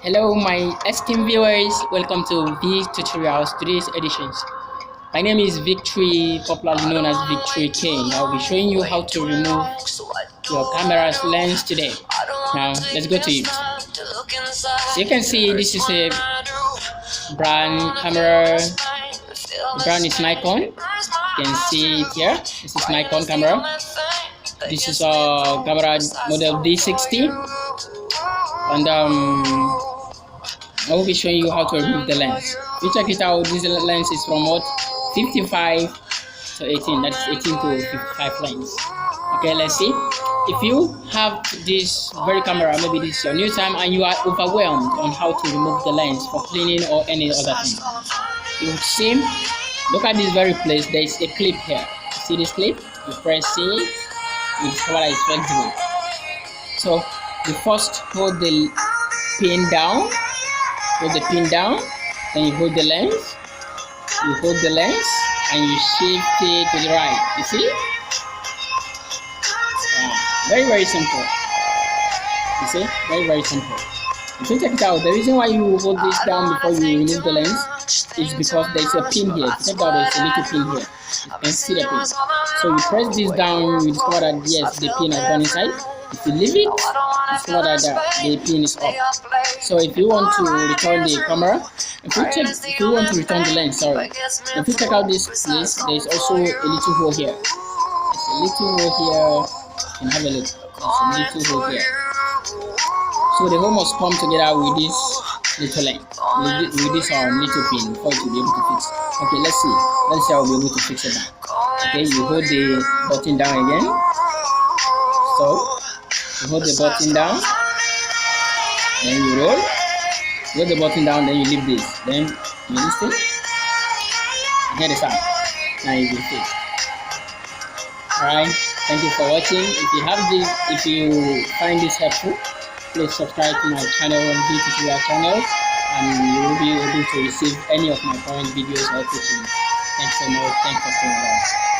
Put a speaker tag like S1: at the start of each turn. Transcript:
S1: Hello my esteemed viewers, welcome to V Tutorials today's editions. My name is Victory, popularly known as Victory King. I'll be showing you how to remove your camera's lens today. Now let's go to it. So you can see this is a brand camera. The brand is Nikon. You can see it here. This is Nikon camera. This is a camera model D60, and I will be showing you how to remove the lens. If you check it out, this lens is from what 55 to 18. That is 18 to 55 lens. Okay, let's see. If you have this very camera, maybe this is your new time, and you are overwhelmed on how to remove the lens for cleaning or any other thing, you would see. Look at this very place. There is a clip here. See this clip? You press it. You discover that it's flexible. So you first hold the pin down. Hold the pin down, then you hold the lens, and you shift it to the right. You see? Very simple. You see? Very simple. If you check it out, the reason why you hold this down before you remove the lens is because there's a pin here. Check out, there's a little pin here. You can see the pin. So you press this down, you discover that yes, the pin has gone inside. If you leave it, you discover that the pin is up. So if you want to return the camera, if you want to return the lens, sorry. If you check out this place, there's also a little hole here. There's a little hole here. You can have a look. There's a little hole here. So the hole must come together with this little length, with this little pin for it to be able to fix. Okay, let's see. Let's see how we'll be able to fix it now. Okay, you hold the button down again. So you hold the button down, then you roll. Hold the button down, then you leave this. Then you listen. Hear the sound. Now you will fix. Alright, thank you for watching. If you find this helpful, please subscribe to my channel on V Tutorial channels, and you will be able to receive any of my current videos or teachings. Thanks so much. Thanks for staying with us.